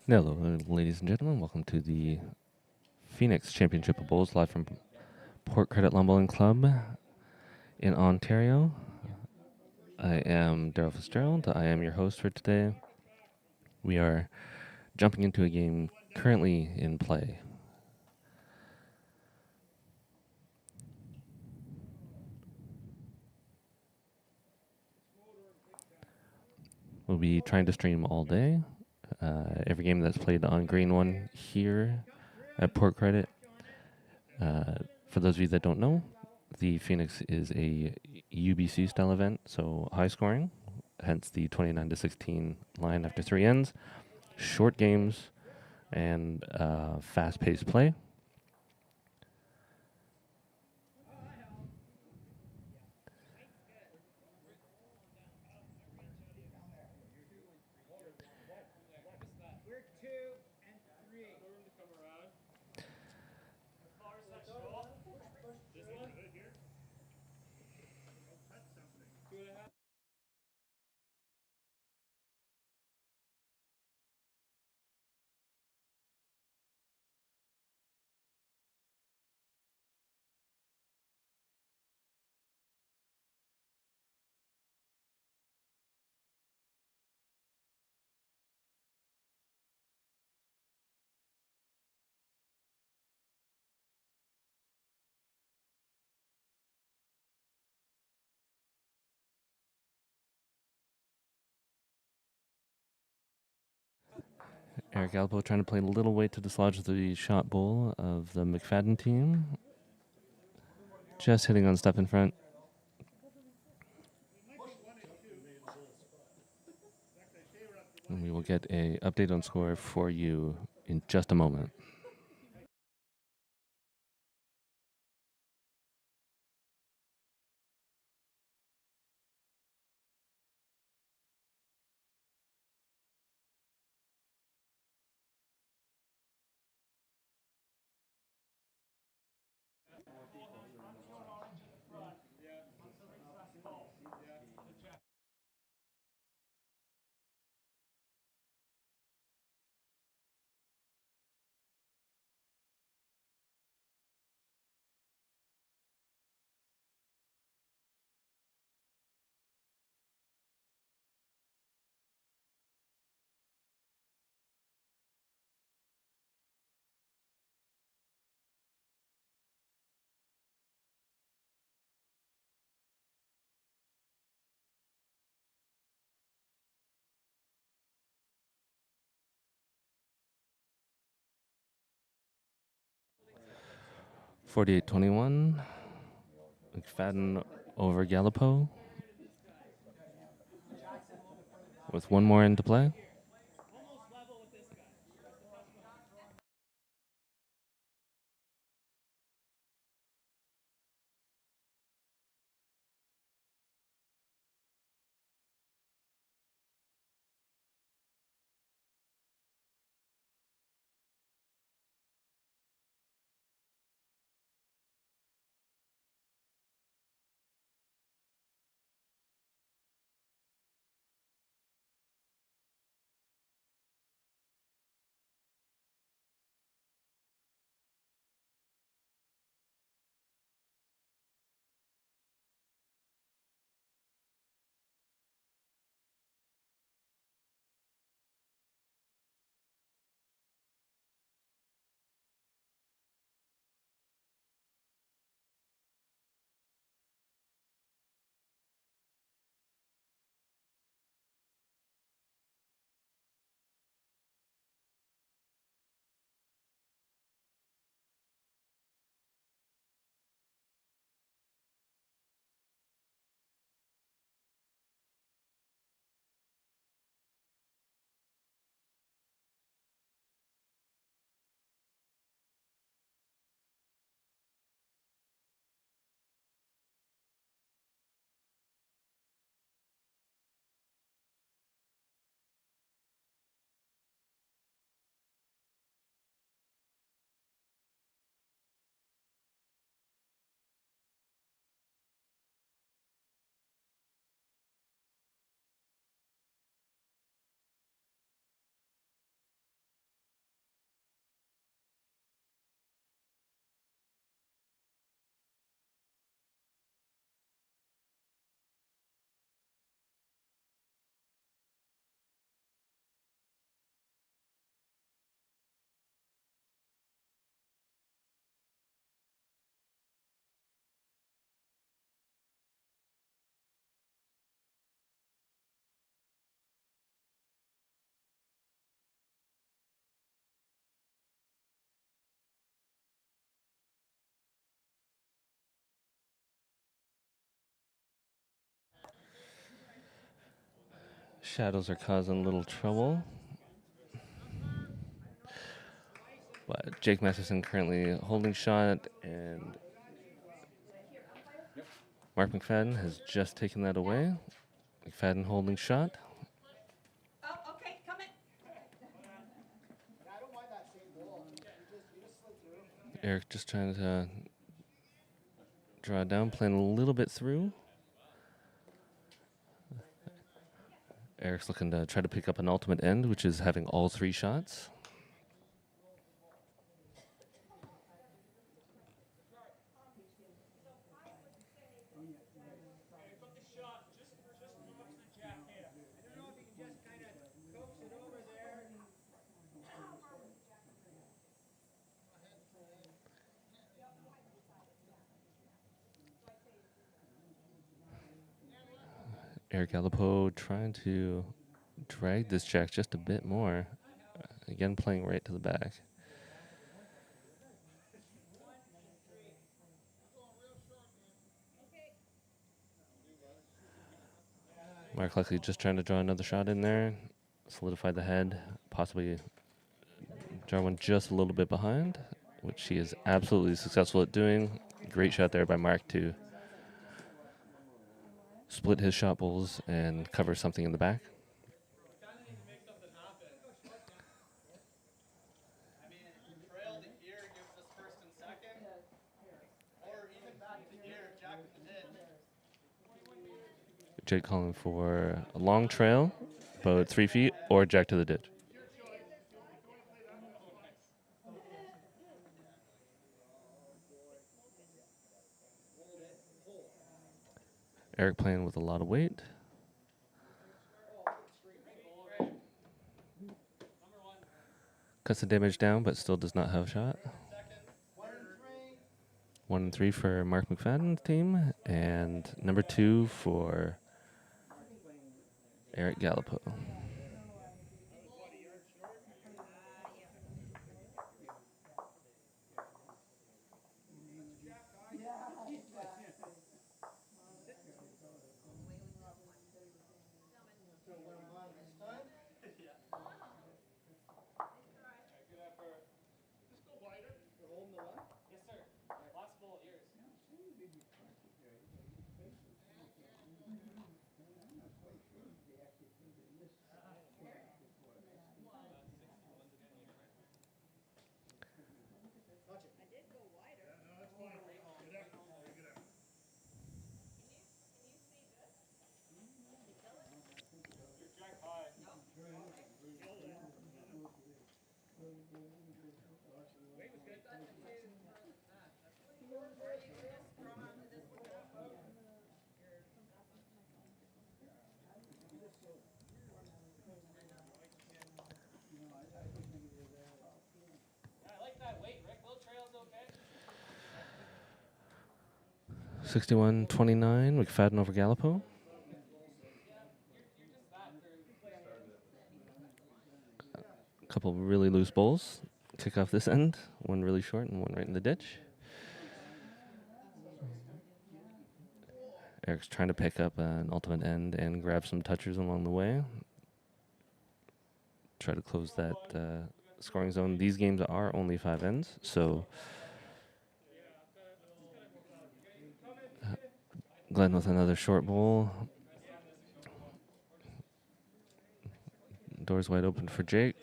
Hello, ladies and gentlemen. Welcome to the Phoenix Championship of Bowls, live from Port Credit Bowling Club in Ontario. I am Daryl Fitzgerald. I am your host for today. We are jumping into a game currently in play. We'll be trying to stream all day. Every game that's played on Green One here at Port Credit. For those of you that don't know, the Phoenix is a UBC style event, so high scoring, hence the 29 to 16 line after 3 ends, short games, and fast paced play. Eric Alpo trying to play a little way to dislodge the shot bowl of the McFadden team. Just hitting on step in front. And we will get a update on score for you in just a moment. Forty-eight 21. McFadden over Gallipo with one more into play. Shadows are causing a little trouble. But Jake Masterson currently holding shot, and Mark McFadden has just taken that away. McFadden holding shot. Oh, okay, come in. Eric just trying to draw it down, playing a little bit through. Eric's looking to try to pick up an ultimate end, which is having all 3 shots. Eric Alapo trying to drag this jack just a bit more. Again, playing right to the back. Mark likely just trying to draw another shot in there, solidify the head, possibly draw one just a little bit behind, which he is absolutely successful at doing. Great shot there by Mark to split his shot bowls and cover something in the back. Jake calling for a long trail, about 3 feet, or jack to the ditch. Eric playing with a lot of weight. Cuts the damage down, but still does not have a shot. 1 and 3 for Mark McFadden's team, and number 2 for Eric Gallipo. Okay. 61-29, McFadden over Gallipo. A couple really loose bowls. Kick off this end. One really short and one right in the ditch. Eric's trying to pick up an ultimate end and grab some touchers along the way. Try to close that scoring zone. These games are only 5 ends, so Glenn with another short bowl. Doors wide open for Jake.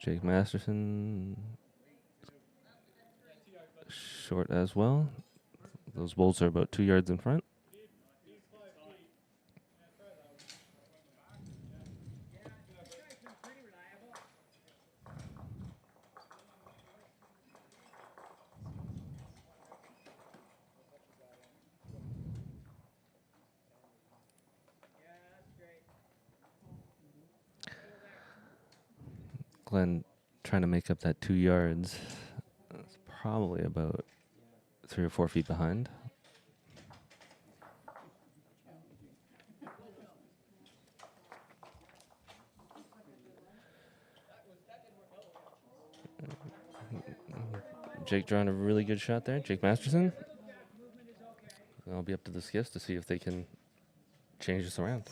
Jake Masterson short as well. Those bowls are about 2 yards in front. Glenn trying to make up that 2 yards. That's probably about 3 or 4 feet behind. Jake drawing a really good shot there. Jake Masterson. I'll be up to the skiffs to see if they can change this around.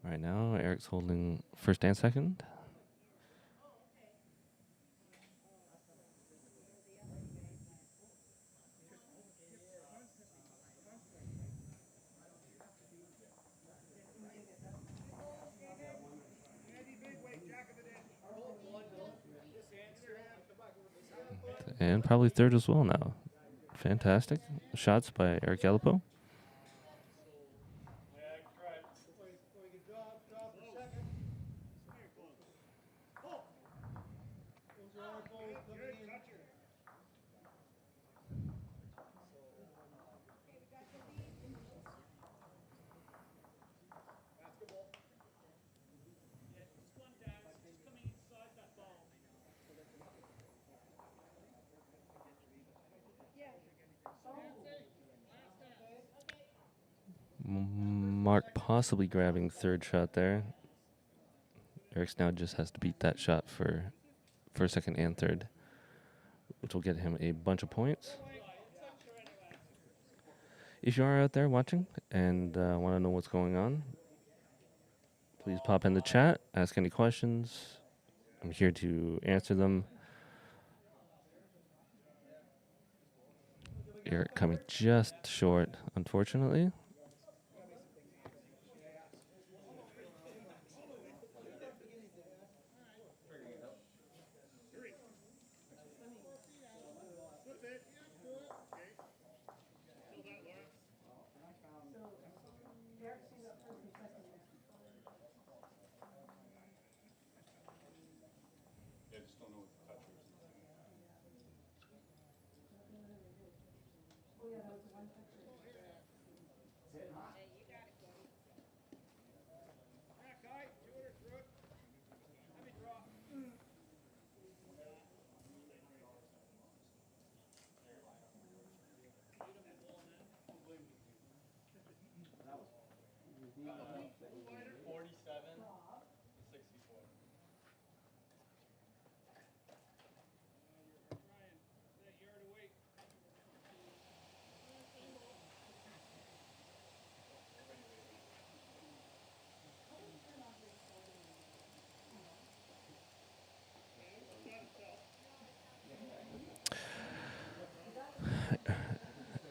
Right now, Eric's holding first and second. And probably third as well now. Fantastic shots by Eric Galipo. Mark possibly grabbing third shot there. Eric's now just has to beat that shot for first, second, and third, which will get him a bunch of points. If you are out there watching and want to know what's going on, please pop in the chat, ask any questions. I'm here to answer them. Eric coming just short, unfortunately.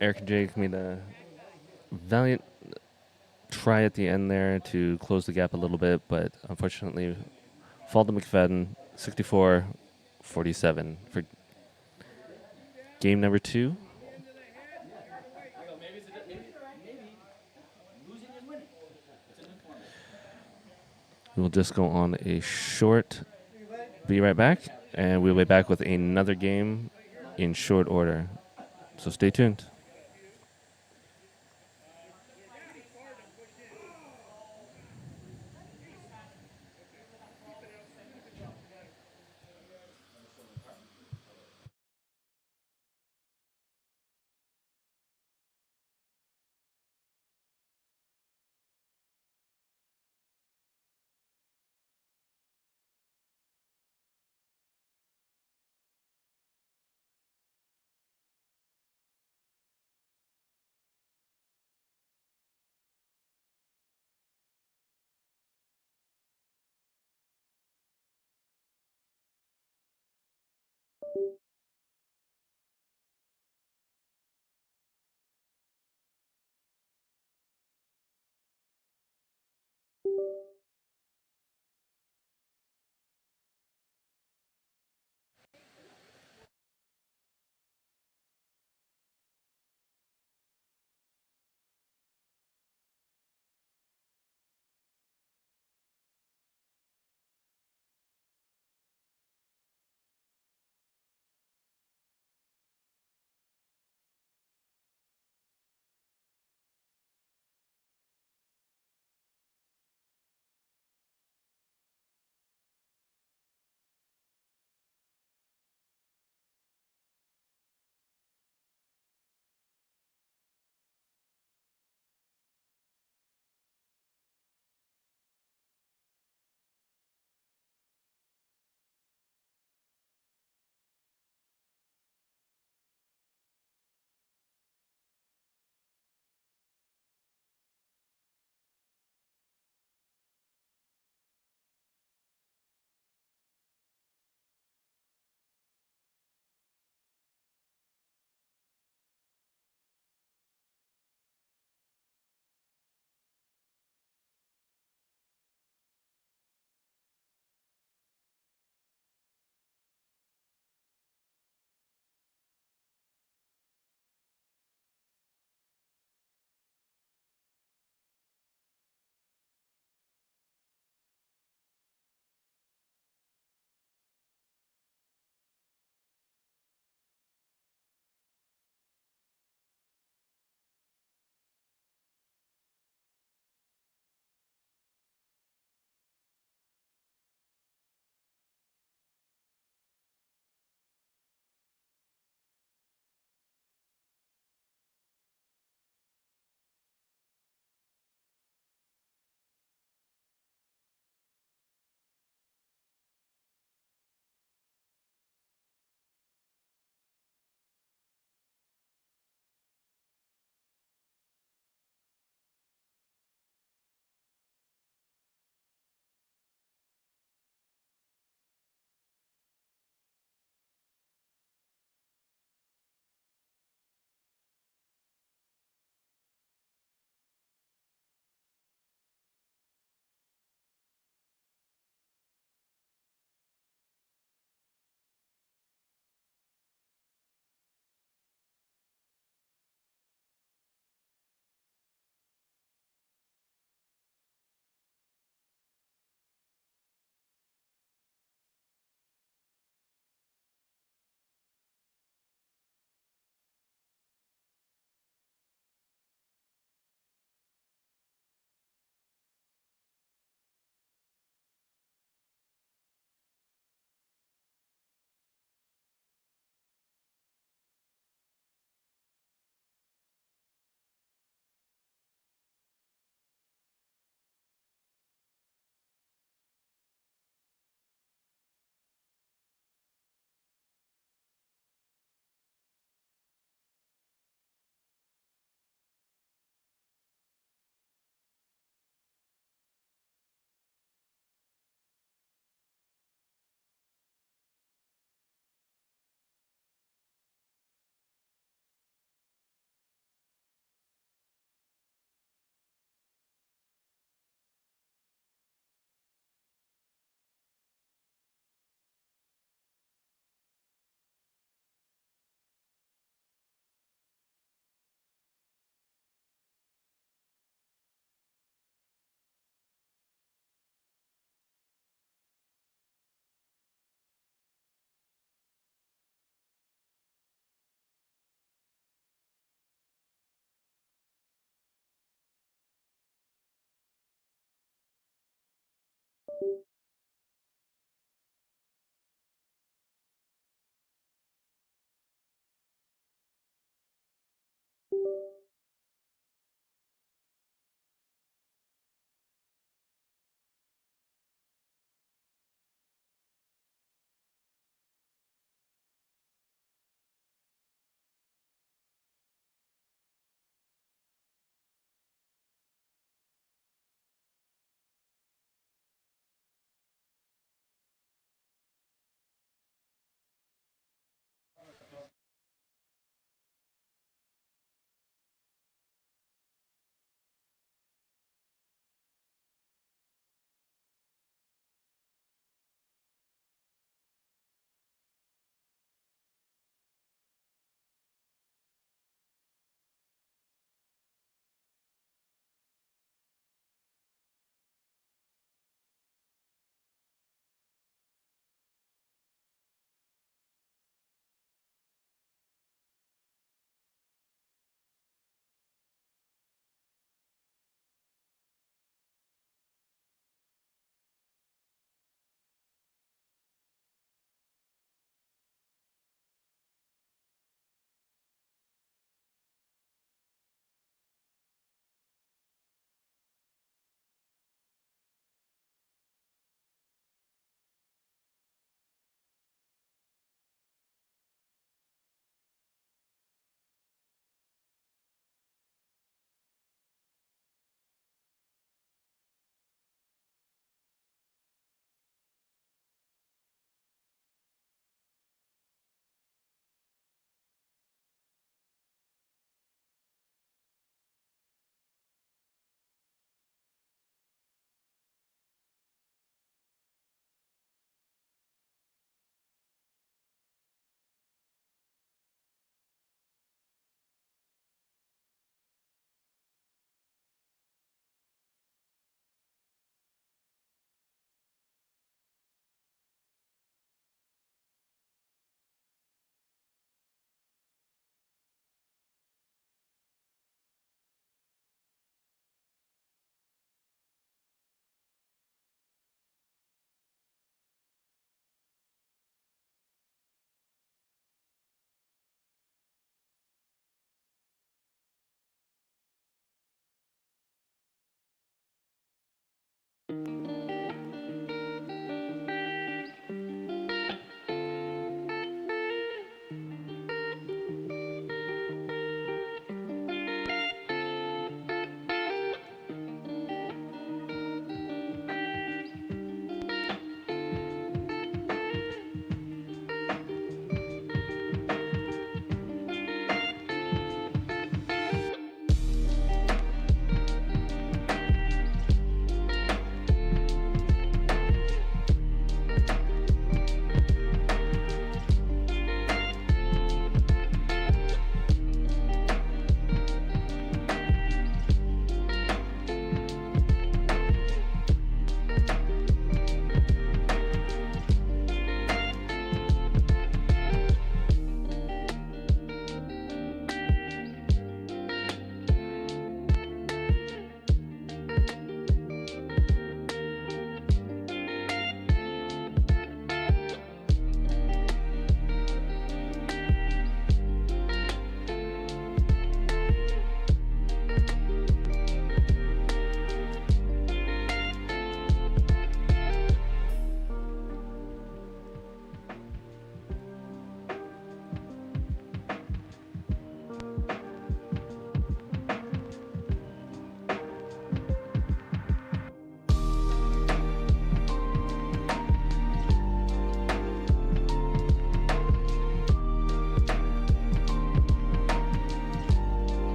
Eric and Jake made a valiant try at the end there to close the gap a little bit, but unfortunately fall to McFadden, 64-47 for game number 2. We'll just go on a short, be right back, and we'll be back with another game in short order. So stay tuned.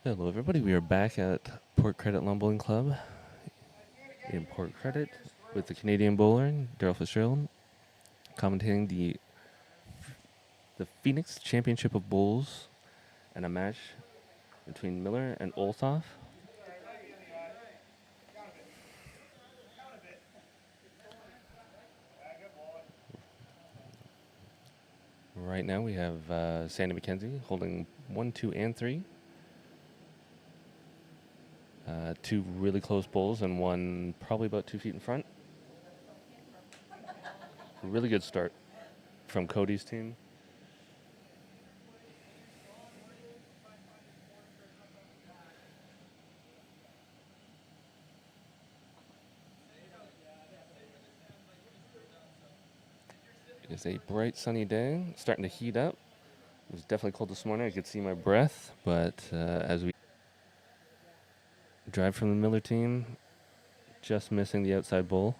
Hello, everybody. We are back at Port Credit Bowling Club in Port Credit with the Canadian bowler, Daryl Fitzgerald, commentating the Phoenix Championship of Bowls and a match between Miller and Olthoff. Right now we have Sandy McKenzie holding 1, 2, and 3. Two really close bowls and one probably about 2 feet in front. Really good start from Cody's team. It's a bright sunny day, starting to heat up. It was definitely cold this morning. I could see my breath, but as we drive from the Miller team, just missing the outside bowl.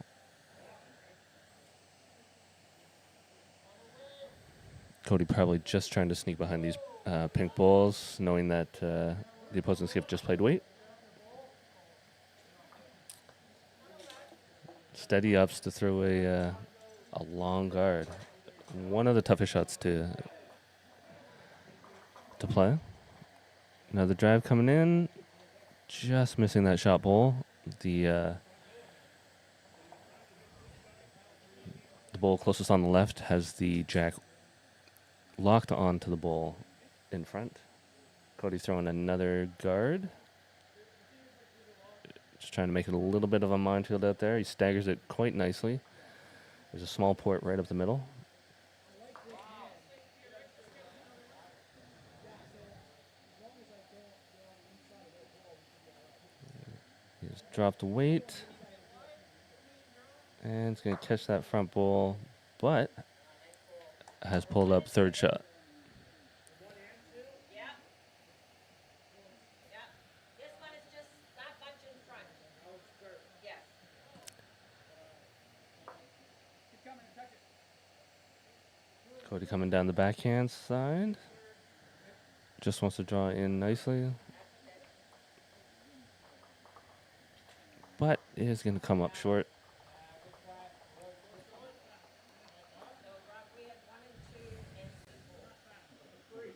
Cody probably just trying to sneak behind these pink balls, knowing that the opposing skip just played weight. Steady ups to throw a long guard. One of the toughest shots to play. Now the drive coming in, just missing that shot bowl. The bowl closest on the left has the jack locked onto the bowl in front. Cody's throwing another guard. Just trying to make it a little bit of a minefield out there. He staggers it quite nicely. There's a small port right up the middle. He's dropped weight. And it's going to catch that front bowl, but has pulled up third shot. Yeah. Yeah. This one is just that much in front. Yes. Cody coming down the backhand side. Just wants to draw in nicely. But it is going to come up short. So we had 1 and 2 and 2 balls.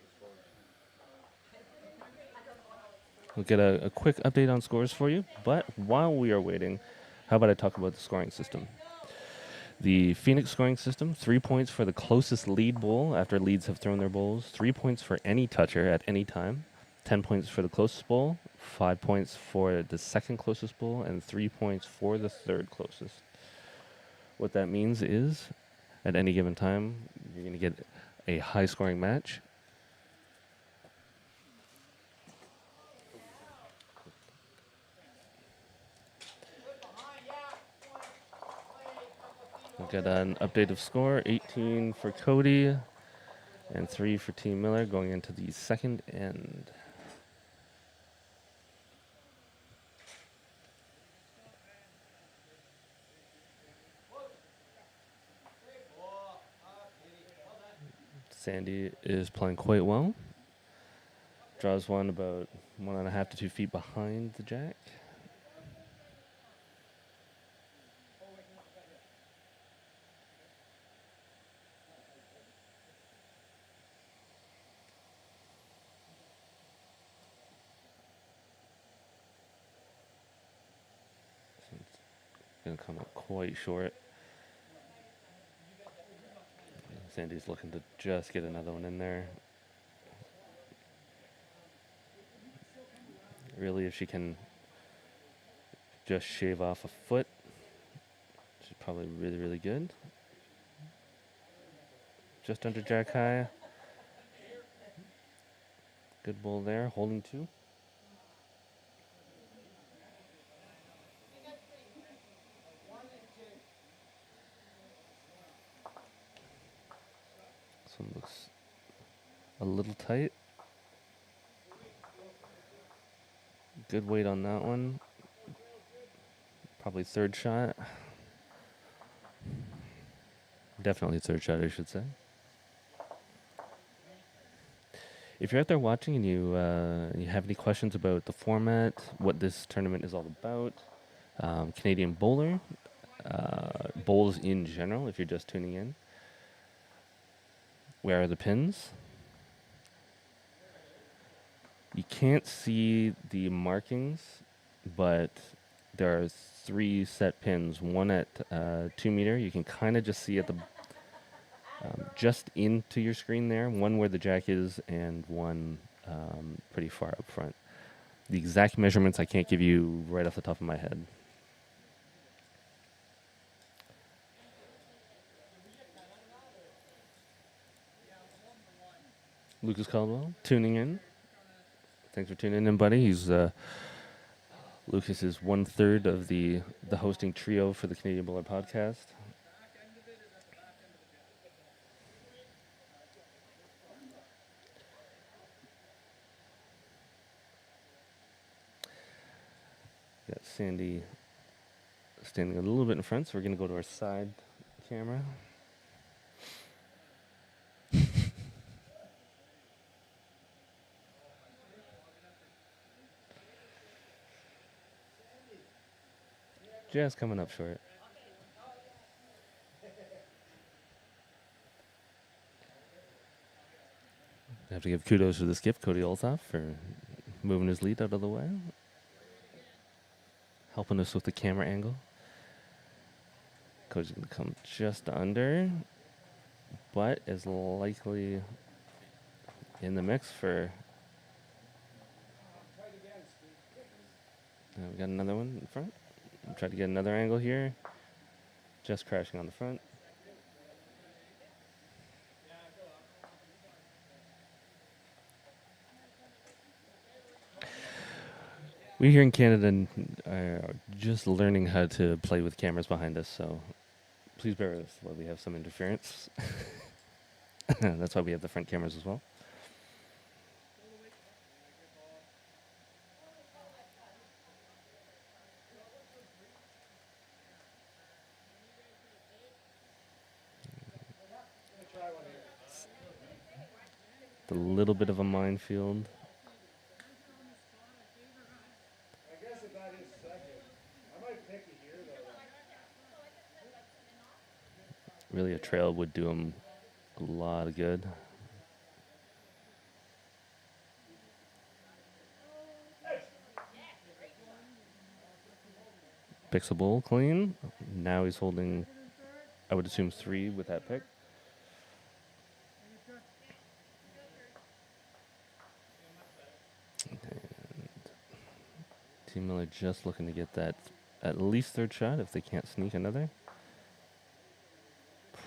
We'll get a quick update on scores for you. But while we are waiting, how about I talk about the scoring system? The Phoenix scoring system, 3 points for the closest lead bowl after leads have thrown their bowls, 3 points for any toucher at any time, 10 points for the closest bowl, 5 points for the second closest bowl, and 3 points for the third closest. What that means is, at any given time, you're going to get a high-scoring match. We'll get an update of score, 18 for Cody and 3 for Team Miller going into the second end. Sandy is playing quite well. Draws one about 1.5 to 2 feet behind the jack. So it's going to come up quite short. Sandy's looking to just get another one in there. Really, if she can just shave off a foot, she's probably really, really good. Just under jack high. Good ball there, holding 2. This one looks a little tight. Good weight on that one. Probably third shot. Definitely third shot, I should say. If you're out there watching and you have any questions about the format, what this tournament is all about, Canadian bowler, bowls in general, if you're just tuning in, where are the pins? You can't see the markings, but there are 3 set pins. One at 2 meter. You can kind of just see at the just into your screen there. One where the jack is, and one pretty far up front. The exact measurements I can't give you right off the top of my head. Lucas Caldwell tuning in. Thanks for tuning in, buddy. He's Lucas is 1/3 of the hosting trio for the Canadian Bowler podcast. Got Sandy standing a little bit in front, so we're going to go to our side camera. Just coming up short. I have to give kudos to the skip, Cody Olthoff, for moving his lead out of the way. Helping us with the camera angle. Cody's going to come just under, but is likely in the mix for... we got another one in front. Try to get another angle here. Just crashing on the front. We here in Canada are just learning how to play with cameras behind us, so please bear with us while we have some interference. That's why we have the front cameras as well. It's a little bit of a minefield. Really, a trail would do him a lot of good. Picks a bowl clean. Now he's holding, I would assume, 3 with that pick. And Team Miller just looking to get that at least 3rd shot if they can't sneak another.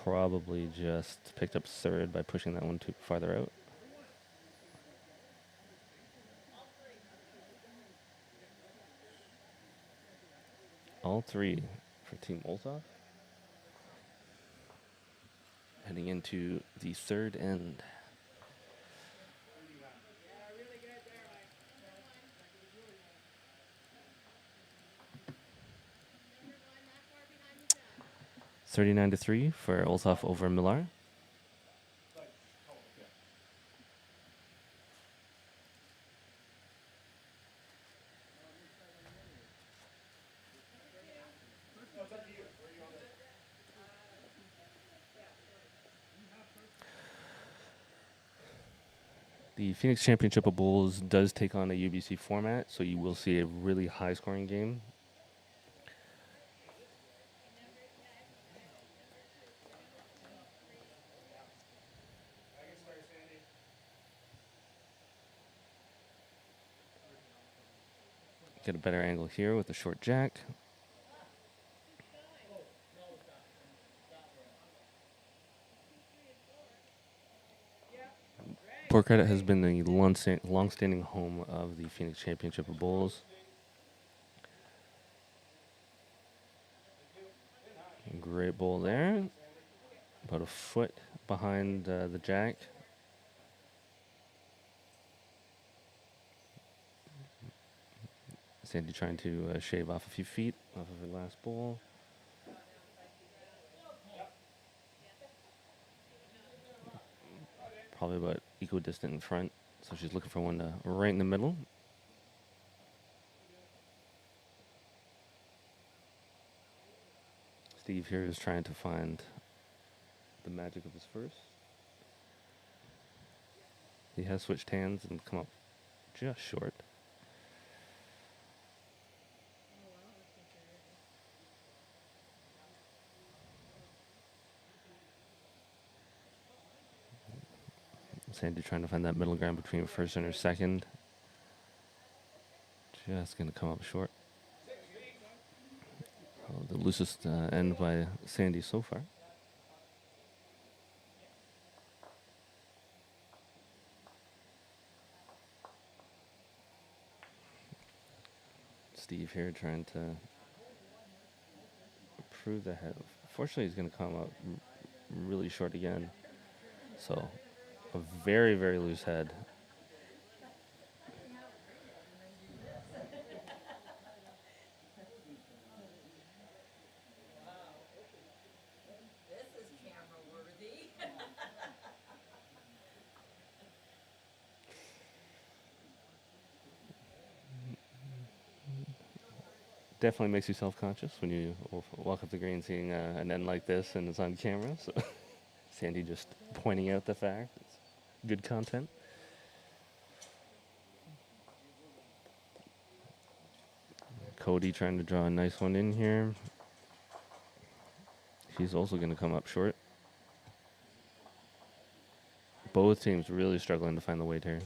Probably just picked up 3rd by pushing that one too farther out. All 3 for Team Olthoff. Heading into the 3rd end. $39-3 for Olthoff over Millar. The Phoenix Championship of Bowls does take on a UBC format, so you will see a really high-scoring game. Get a better angle here with the short jack. Port Credit has been the long-standing home of the Phoenix Championship of Bowls. Great bowl there. About a foot behind the jack. Sandy trying to shave off a few feet off of her last bowl. Probably about equidistant in front, So she's looking for one right in the middle. Steve here is trying to find the magic of his first. He has switched hands and come up just short. Sandy trying to find that middle ground between first and her second. Just going to come up short. Oh, the loosest end by Sandy so far. Steve here trying to improve the head. Fortunately, he's going to come up really short again. So, a very, very loose head. This is camera worthy. Definitely makes you self-conscious when you walk up the green seeing an end like this and it's on camera. So, Sandy just pointing out the fact. It's good content. Cody trying to draw a nice one in here. She's also going to come up short. Both teams really struggling to find the weight here.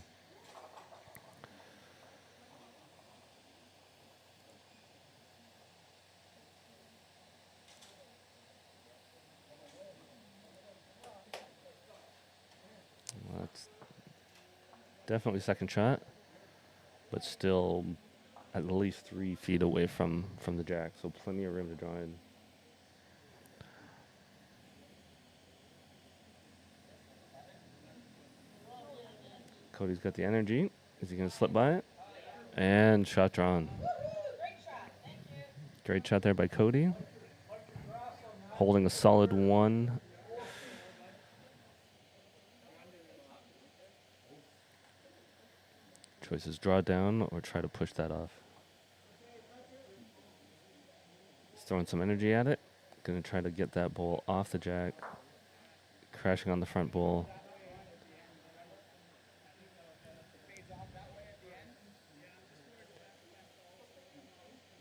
Well, that's definitely second shot, but still at least 3 feet away from the jack, so plenty of room to draw in. Cody's got the energy. Is he going to slip by it? And shot drawn. Great shot there by Cody. Holding a solid 1. Choices draw down or try to push that off. He's throwing some energy at it. Going to try to get that ball off the jack. Crashing on the front ball.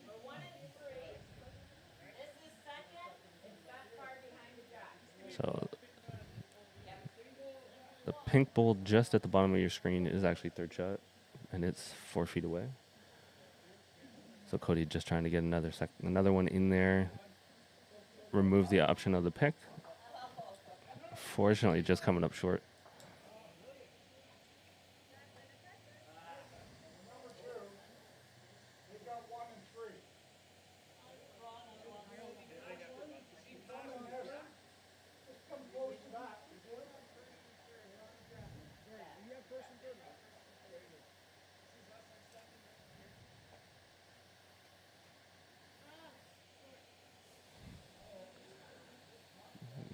For 1 and 3. This is second. It's that far behind the jack. So the pink ball just at the bottom of your screen is actually third shot, and it's 4 feet away. So Cody just trying to get another one in there. Remove the option of the pick. Fortunately, just coming up short.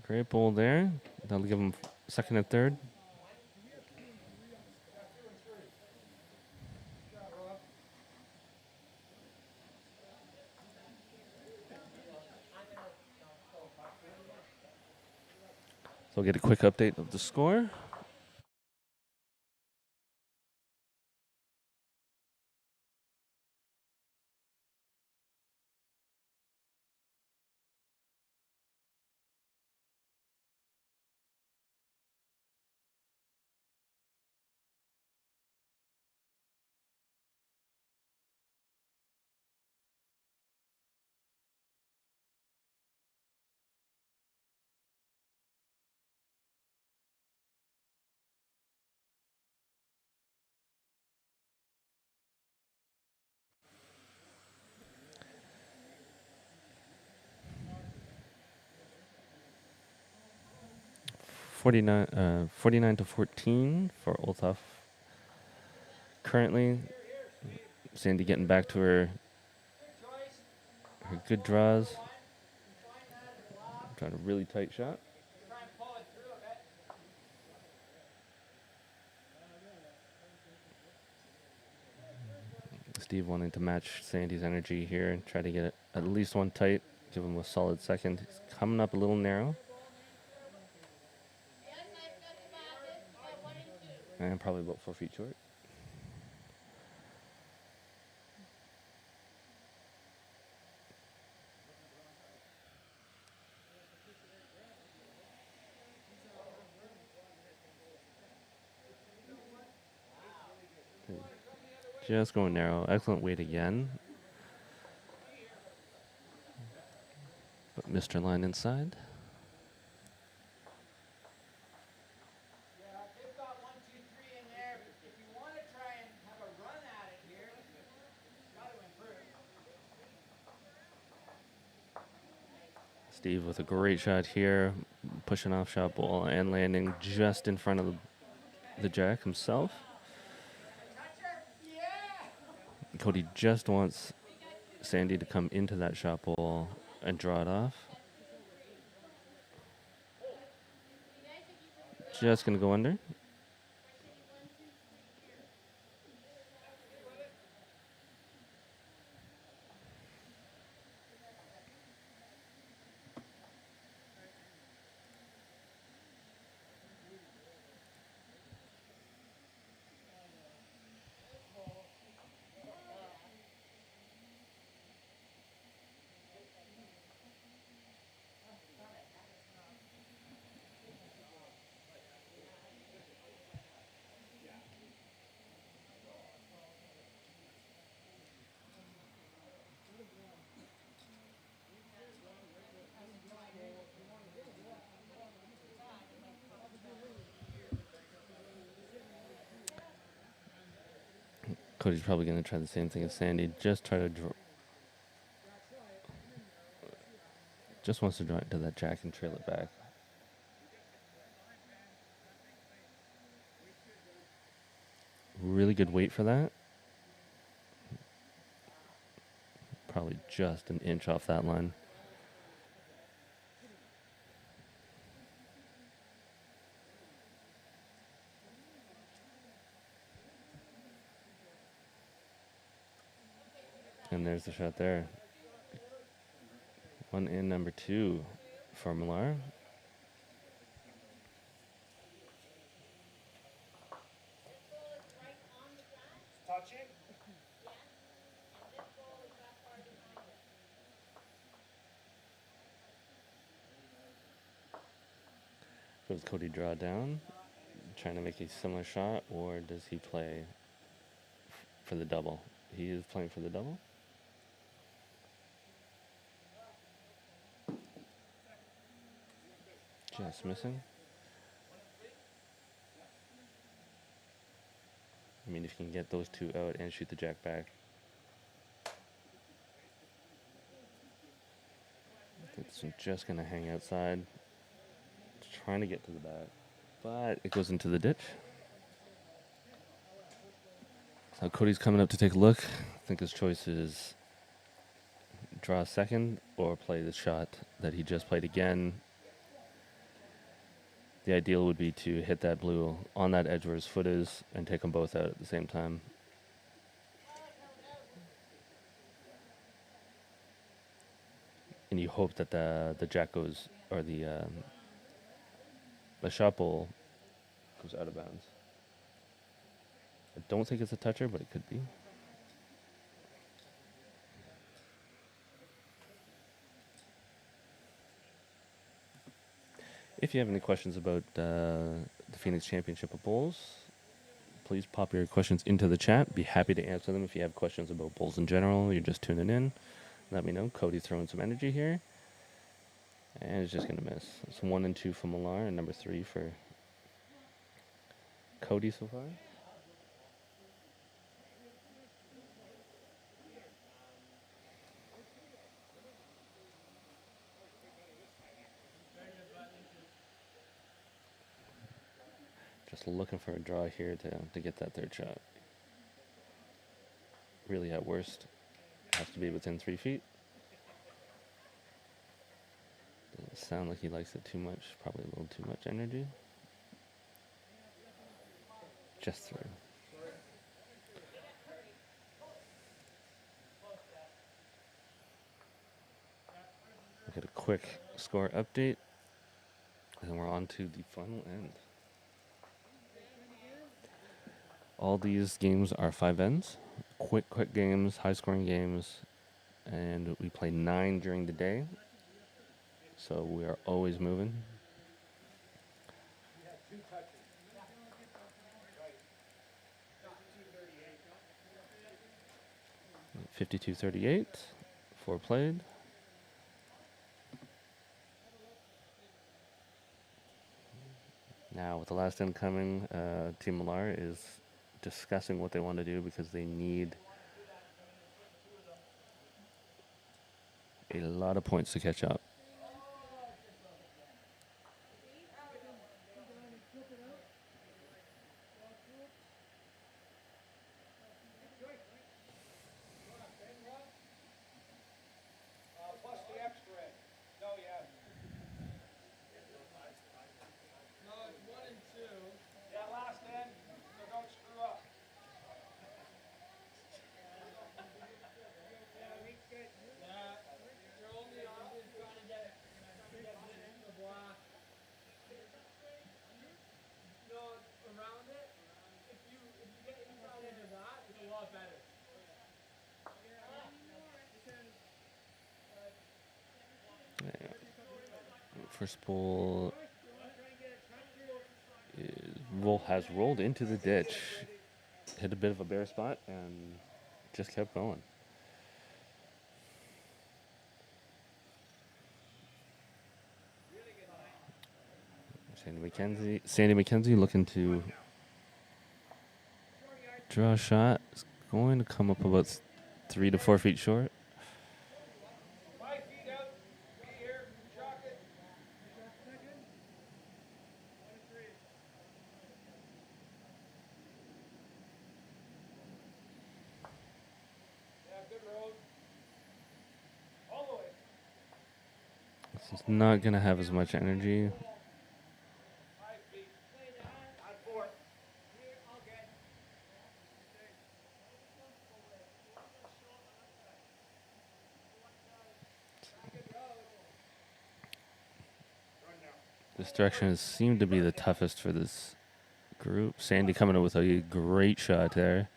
Great ball there. That'll give him second and third. So we'll get a quick update of the score. Forty-nine to 14 for Olthoff. Currently, Sandy getting back to her good draws. Trying a really tight shot. Steve wanting to match Sandy's energy here and try to get at least one tight, give him a solid second. He's coming up a little narrow. And probably about 4 feet short. Just going narrow. Excellent weight again. But Mr. Line inside. Yeah, they've got 1, 2, 3 in there. If you want to try and have a run at it here, got to improve. Steve with a great shot here, pushing off shot ball and landing just in front of the jack himself. Cody just wants Sandy to come into that shot ball and draw it off. Just going to go under. Cody's probably going to try the same thing as Sandy. Just try to draw. Just wants to draw it to that jack and trail it back. Really good weight for that. Probably just an inch off that line. And there's the shot there. 1 in, number 2 for Millar. Touching. Does Cody draw down, trying to make a similar shot, or does he play for the double? He is playing for the double. Just missing. I mean, if you can get those two out and shoot the jack back. It's just going to hang outside. Trying to get to the back, but it goes into the ditch. So Cody's coming up to take a look. I think his choice is draw a second or play the shot that he just played again. The ideal would be to hit that blue on that edge where his foot is and take them both out at the same time. And you hope that the jack goes, or the shot ball goes out of bounds. I don't think it's a toucher, but it could be. If you have any questions about the Phoenix Championship of Bowls, please pop your questions into the chat. Be happy to answer them. If you have questions about bowls in general, you're just tuning in, let me know. Cody's throwing some energy here. And it's just going to miss. It's 1 and 2 for Millar and number 3 for Cody so far. Just looking for a draw here to get that third shot. Really, at worst, has to be within 3 feet. Doesn't sound like he likes it too much. Probably a little too much energy. Just through. quick score update, and we're on to the final end. All these games are 5 ends, quick games, high-scoring games, and we play 9 during the day, so we are always moving. 52-38, 4 played. Now, with the last end coming, Team Millar is discussing what they want to do because they need a lot of points to catch up. Plus the extra end. No, yeah. No, it's 1 and 2. Yeah, last end, so don't screw up. Yeah, you're only often trying to get the block. No, around it. If you get inside into that, it's a lot better. First ball has rolled into the ditch, hit a bit of a bare spot, and just kept going. Sandy McKenzie looking to draw a shot. It's going to come up about 3 to 4 feet short. 5 feet out. Be here. Shock it. Yeah, good road. All the way. This is not going to have as much energy. 5 feet. On 4. This direction has seemed to be the toughest for this group. Sandy coming up with a great shot there.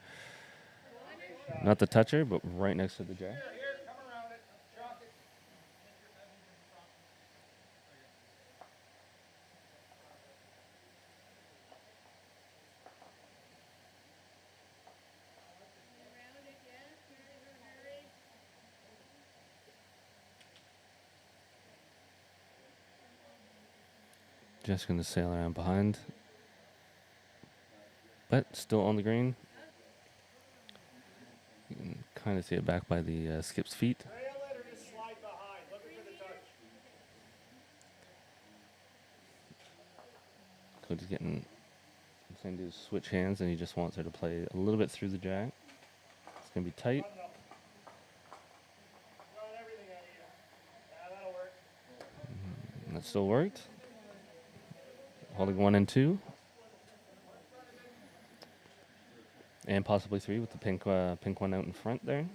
Not the toucher, but right next to the jack. Here, come around it. Shock it. Just going to sail around behind. But still on the green. You can kind of see it back by the skip's feet. Trail it or just slide behind. Looking for the touch. Cody's getting Sandy to switch hands, and he just wants her to play a little bit through the jack. It's going to be tight. Run everything out of you. Yeah, that'll work. And that still worked. Holding 1 and 2. And possibly 3 with the pink one out in front there.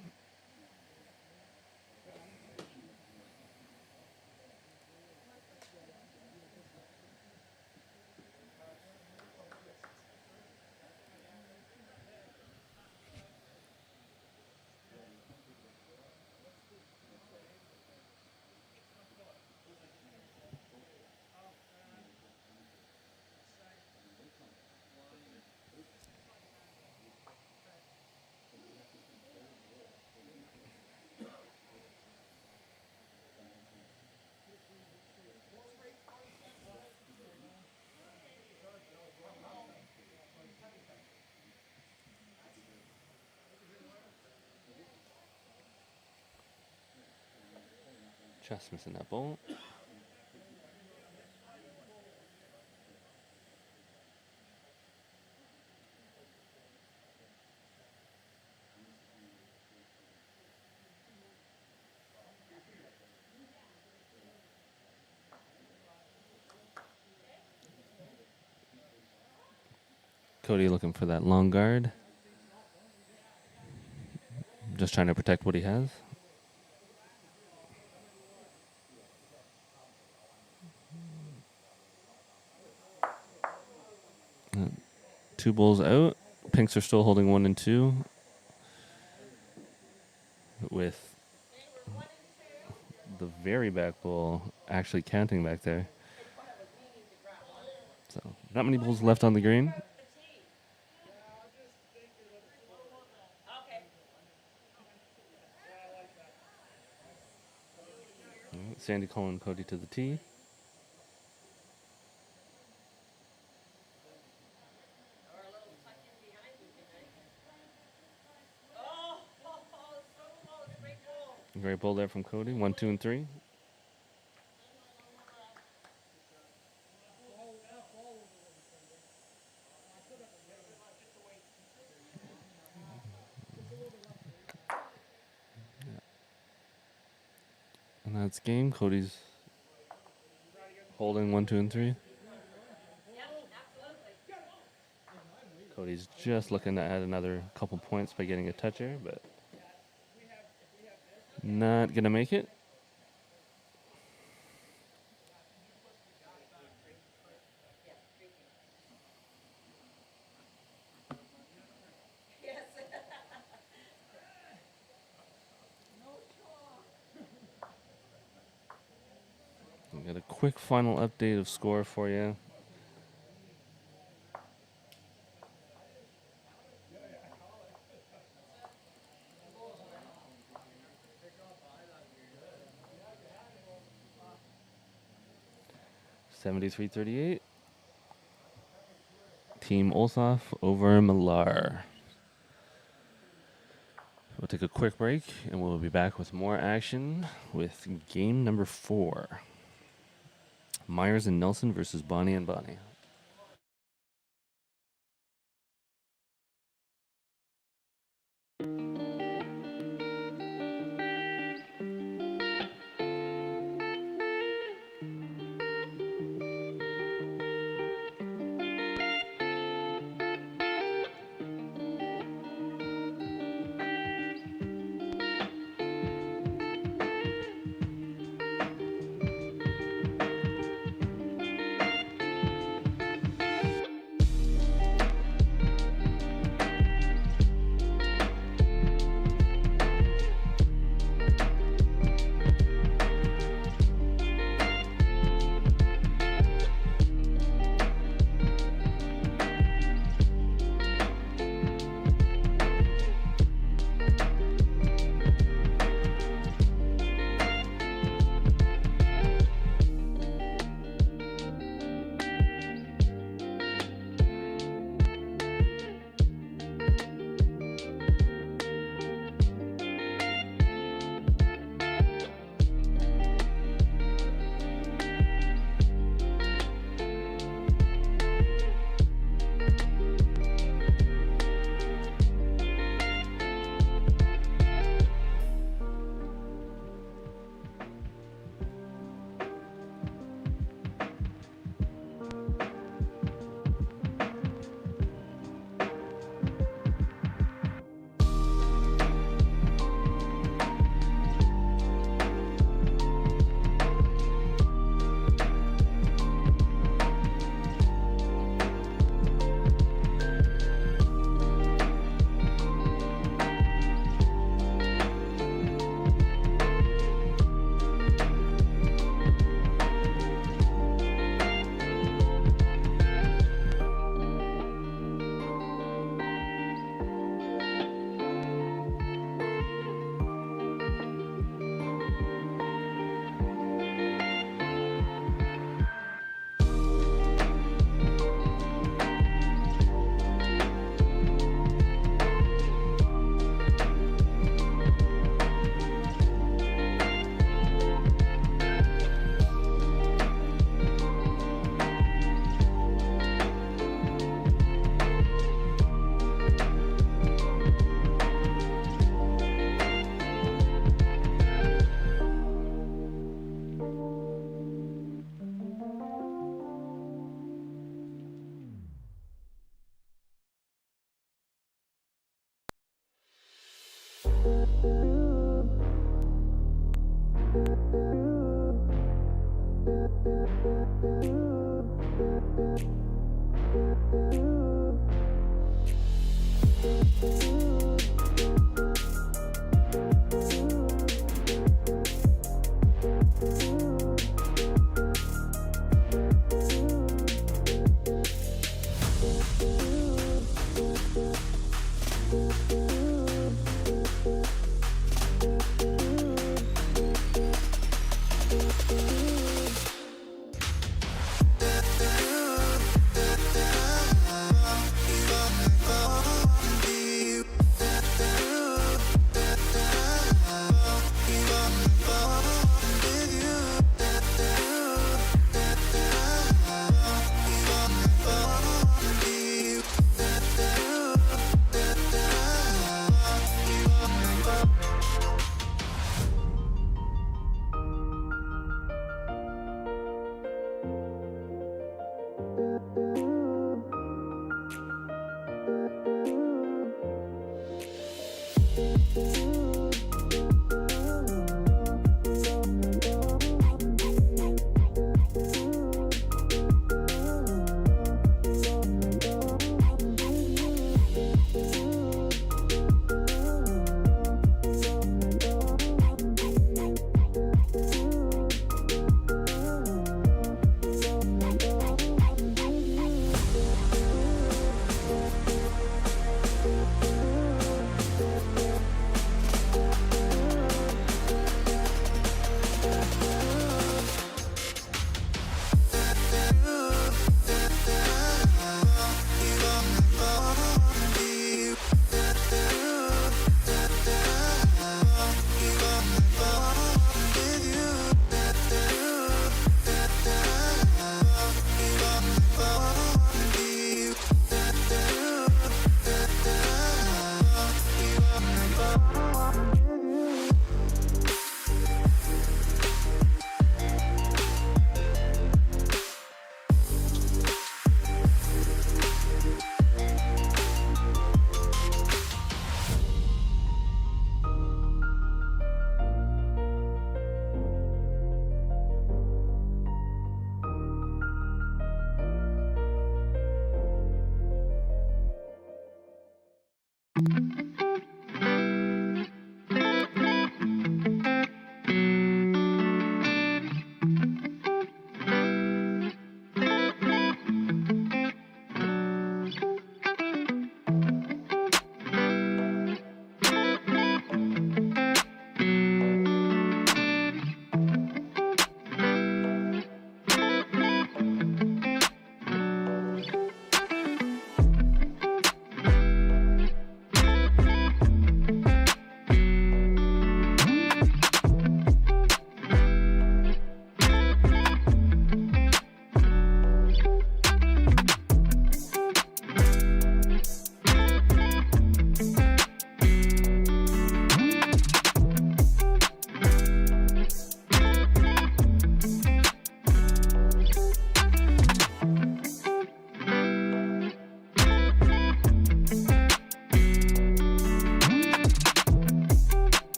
Just missing that ball. Cody looking for that long guard. Just trying to protect what he has. 2 bowls out. Pinks are still holding 1 and 2. With the very back bowl actually counting back there. So not many bowls left on the green. Sandy calling Cody to the tee. Great bowl there from Cody. 1, 2, and 3. And that's game. Cody's holding 1, 2, and 3. Cody's just looking to add another couple points by getting a toucher, but not gonna make it. Got a quick final update of score for you. $73-38. Team Olshoff over Millar. We'll take a quick break, and we'll be back with more action with game number 4. Myers and Nelson versus Bonnie and Bonnie.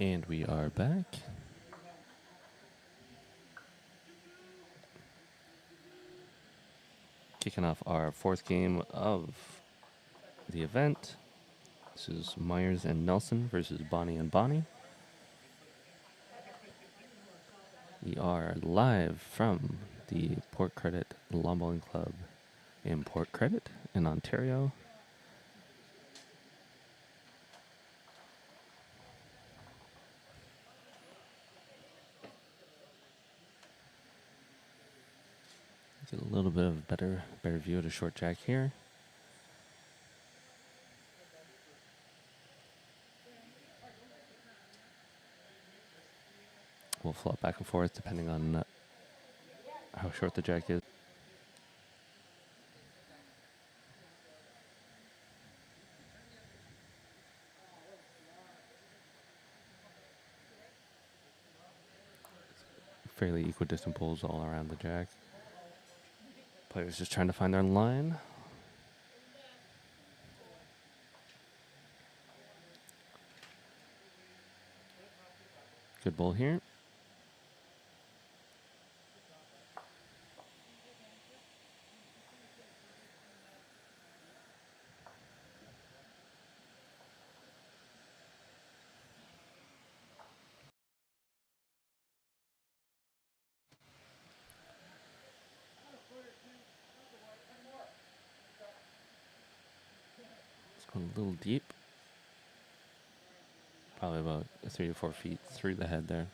And we are back. Kicking off our fourth game of the event. This is Myers and Nelson versus Bonnie and Bonnie. We are live from the Port Credit Lawn Bowling Club in Port Credit in Ontario. Get a little bit of better view of the short jack here. We'll flop back and forth depending on how short the jack is. Fairly equidistant pulls all around the jack. Players just trying to find their line. Good bowl here. It's going a little deep. Probably about 3 to 4 feet through the head there.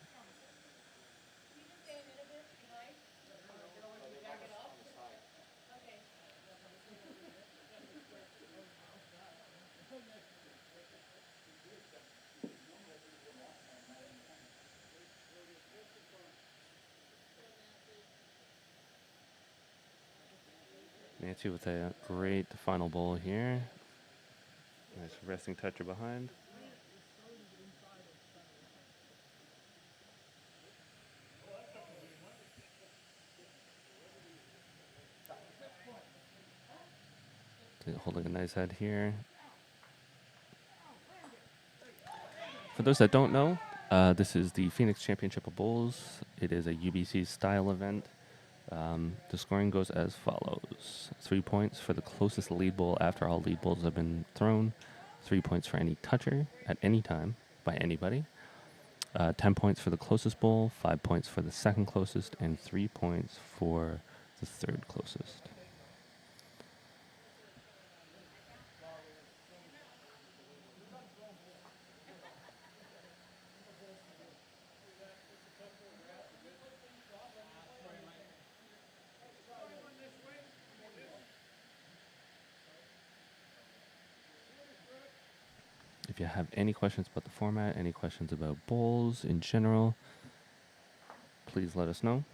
Nancy with a great final bowl here. Nice resting toucher behind. Holding a nice head here. For those that don't know, this is the Phoenix Championship of Bowls. It is a UBC style event. The scoring goes as follows. 3 points for the closest lead bowl after all lead bowls have been thrown. 3 points for any toucher at any time by anybody. 10 points for the closest bowl, 5 points for the second closest, and 3 points for the third closest. If you have any questions about the format, any questions about bowls in general, please let us know.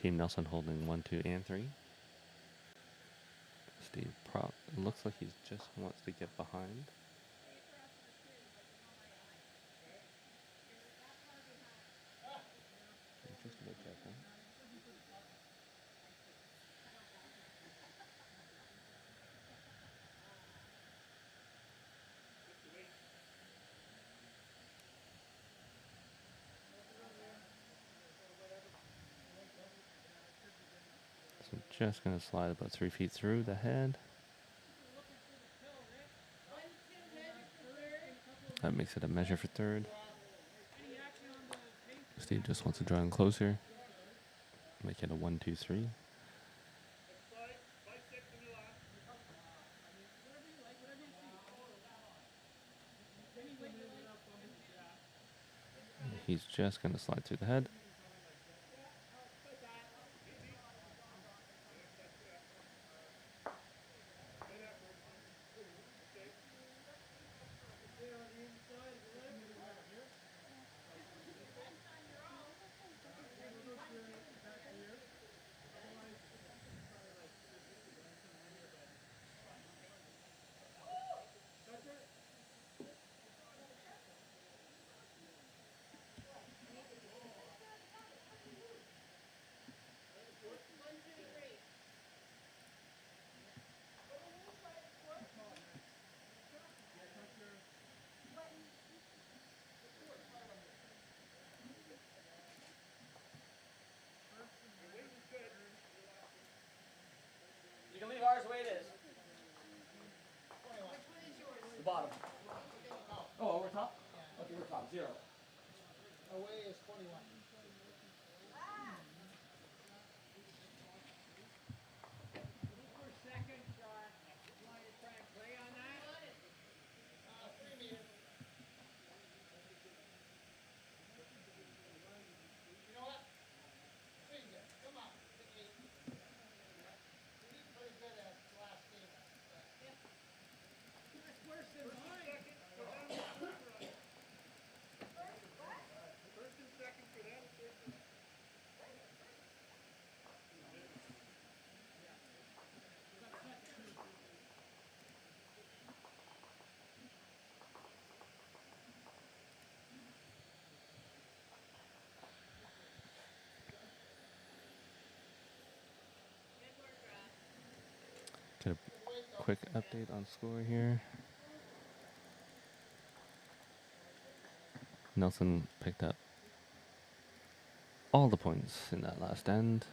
Team Nelson holding 1, 2, and 3. Steve Prop looks like he just wants to get behind. Just about that, huh? So just going to slide about 3 feet through the head. That makes it a measure for third. Steve just wants to draw in closer. Make it a 1, 2, 3. He's just going to slide through the head. Away is 21. For second shot, you want to try and play on that? 3 meters. You know what? Swing it. Come on. To 8. You did pretty good at last game. That's worse than mine. First and second for them. Get a quick update on score here. Nelson picked up all the points in that last end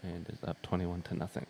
and is up 21-0.